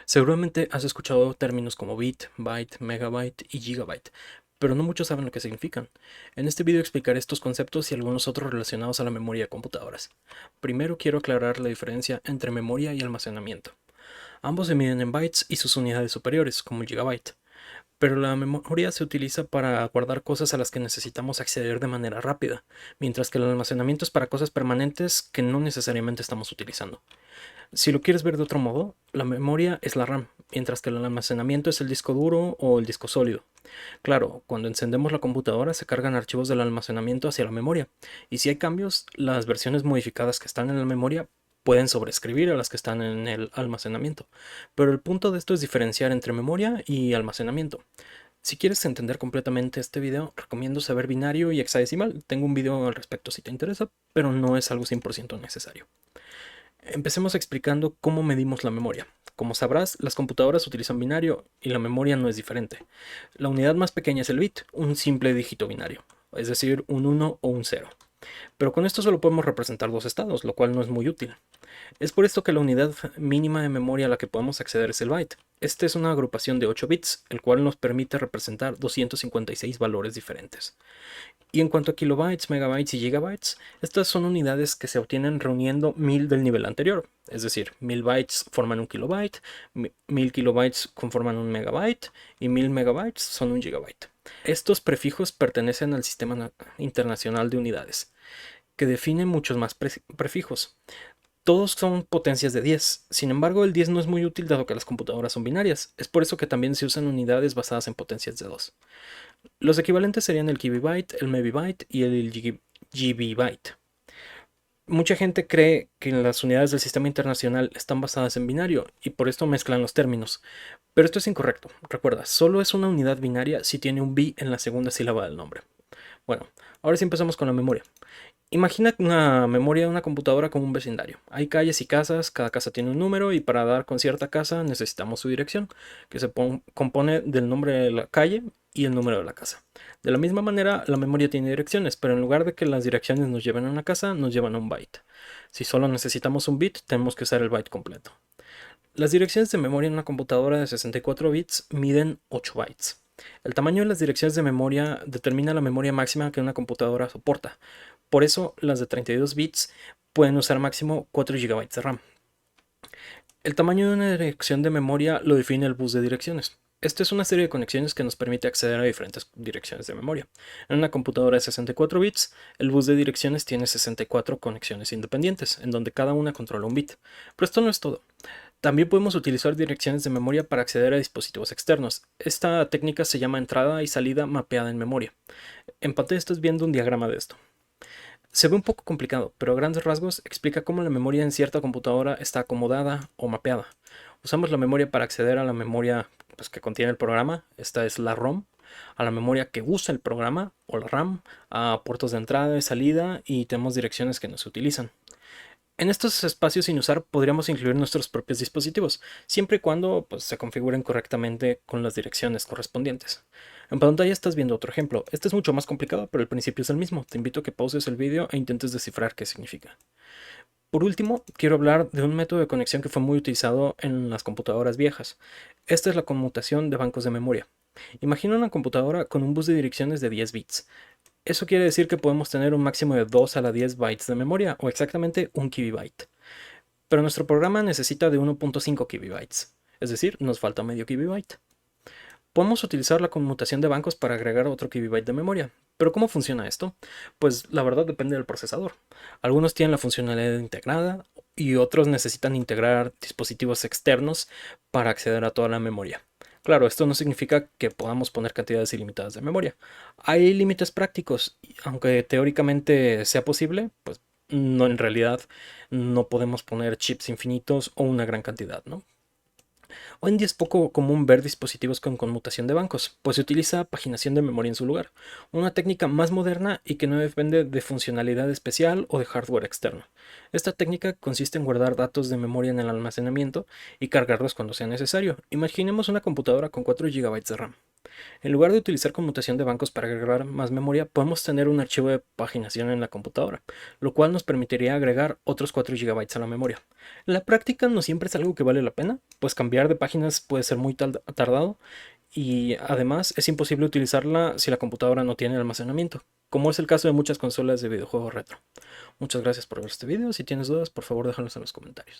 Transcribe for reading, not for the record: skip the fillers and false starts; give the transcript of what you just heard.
Seguramente has escuchado términos como bit, byte, megabyte y gigabyte, pero no muchos saben lo que significan. En este video explicaré estos conceptos y algunos otros relacionados a la memoria de computadoras. Primero quiero aclarar la diferencia entre memoria y almacenamiento. Ambos se miden en bytes y sus unidades superiores, como el gigabyte, pero la memoria se utiliza para guardar cosas a las que necesitamos acceder de manera rápida, mientras que el almacenamiento es para cosas permanentes que no necesariamente estamos utilizando. Si lo quieres ver de otro modo, la memoria es la RAM, mientras que el almacenamiento es el disco duro o el disco sólido. Claro, cuando encendemos la computadora se cargan archivos del almacenamiento hacia la memoria, y si hay cambios, las versiones modificadas que están en la memoria pueden sobreescribir a las que están en el almacenamiento. Pero el punto de esto es diferenciar entre memoria y almacenamiento. Si quieres entender completamente este video, recomiendo saber binario y hexadecimal. Tengo un video al respecto si te interesa, pero no es algo 100% necesario. Empecemos explicando cómo medimos la memoria. Como sabrás, las computadoras utilizan binario y la memoria no es diferente. La unidad más pequeña es el bit, un simple dígito binario, es decir, un 1 o un 0. Pero con esto solo podemos representar dos estados, lo cual no es muy útil. Es por esto que la unidad mínima de memoria a la que podemos acceder es el byte. Este es una agrupación de 8 bits, el cual nos permite representar 256 valores diferentes. Y en cuanto a kilobytes, megabytes y gigabytes, estas son unidades que se obtienen reuniendo 1000 del nivel anterior. Es decir, 1000 bytes forman un kilobyte, 1000 kilobytes conforman un megabyte y 1000 megabytes son un gigabyte. Estos prefijos pertenecen al Sistema Internacional de Unidades, que define muchos más prefijos. Todos son potencias de 10, sin embargo el 10 no es muy útil dado que las computadoras son binarias, es por eso que también se usan unidades basadas en potencias de 2. Los equivalentes serían el kibibyte, el mebibyte y el gigabyte. Mucha gente cree que las unidades del sistema internacional están basadas en binario y por esto mezclan los términos, pero esto es incorrecto. Recuerda, solo es una unidad binaria si tiene un bi en la segunda sílaba del nombre. Bueno, ahora sí empezamos con la memoria. Imagina una memoria de una computadora como un vecindario. Hay calles y casas, cada casa tiene un número y para dar con cierta casa necesitamos su dirección, que se compone del nombre de la calle y el número de la casa. De la misma manera, la memoria tiene direcciones, pero en lugar de que las direcciones nos lleven a una casa, nos llevan a un byte. Si solo necesitamos un bit, tenemos que usar el byte completo. Las direcciones de memoria en una computadora de 64 bits miden 8 bytes. El tamaño de las direcciones de memoria determina la memoria máxima que una computadora soporta. Por eso, las de 32 bits pueden usar máximo 4 GB de RAM. El tamaño de una dirección de memoria lo define el bus de direcciones. Esta es una serie de conexiones que nos permite acceder a diferentes direcciones de memoria. En una computadora de 64 bits, el bus de direcciones tiene 64 conexiones independientes, en donde cada una controla un bit. Pero esto no es todo. También podemos utilizar direcciones de memoria para acceder a dispositivos externos. Esta técnica se llama entrada y salida mapeada en memoria. En pantalla estás viendo un diagrama de esto. Se ve un poco complicado, pero a grandes rasgos explica cómo la memoria en cierta computadora está acomodada o mapeada. Usamos la memoria para acceder a la memoria que contiene el programa, esta es la ROM, a la memoria que usa el programa o la RAM, a puertos de entrada y salida y tenemos direcciones que no se utilizan. En estos espacios sin usar podríamos incluir nuestros propios dispositivos, siempre y cuando se configuren correctamente con las direcciones correspondientes. En pantalla estás viendo otro ejemplo. Este es mucho más complicado, pero el principio es el mismo. Te invito a que pauses el vídeo e intentes descifrar qué significa. Por último, quiero hablar de un método de conexión que fue muy utilizado en las computadoras viejas. Esta es la conmutación de bancos de memoria. Imagina una computadora con un bus de direcciones de 10 bits. Eso quiere decir que podemos tener un máximo de 2 a la 10 bytes de memoria, o exactamente un kibibyte. Pero nuestro programa necesita de 1.5 kibibytes, es decir, nos falta medio kibibyte. Podemos utilizar la conmutación de bancos para agregar otro kibibyte de memoria. ¿Pero cómo funciona esto? Pues la verdad depende del procesador. Algunos tienen la funcionalidad integrada y otros necesitan integrar dispositivos externos para acceder a toda la memoria. Claro, esto no significa que podamos poner cantidades ilimitadas de memoria. Hay límites prácticos, aunque teóricamente sea posible, pues no, en realidad no podemos poner chips infinitos o una gran cantidad, ¿no? Hoy en día es poco común ver dispositivos con conmutación de bancos, pues se utiliza paginación de memoria en su lugar, una técnica más moderna y que no depende de funcionalidad especial o de hardware externo. Esta técnica consiste en guardar datos de memoria en el almacenamiento y cargarlos cuando sea necesario. Imaginemos una computadora con 4 GB de RAM. En lugar de utilizar conmutación de bancos para agregar más memoria, podemos tener un archivo de paginación en la computadora, lo cual nos permitiría agregar otros 4 GB a la memoria. La práctica no siempre es algo que vale la pena, pues cambiar de páginas puede ser muy tardado y además es imposible utilizarla si la computadora no tiene almacenamiento, como es el caso de muchas consolas de videojuegos retro. Muchas gracias por ver este video. Si tienes dudas, por favor déjalos en los comentarios.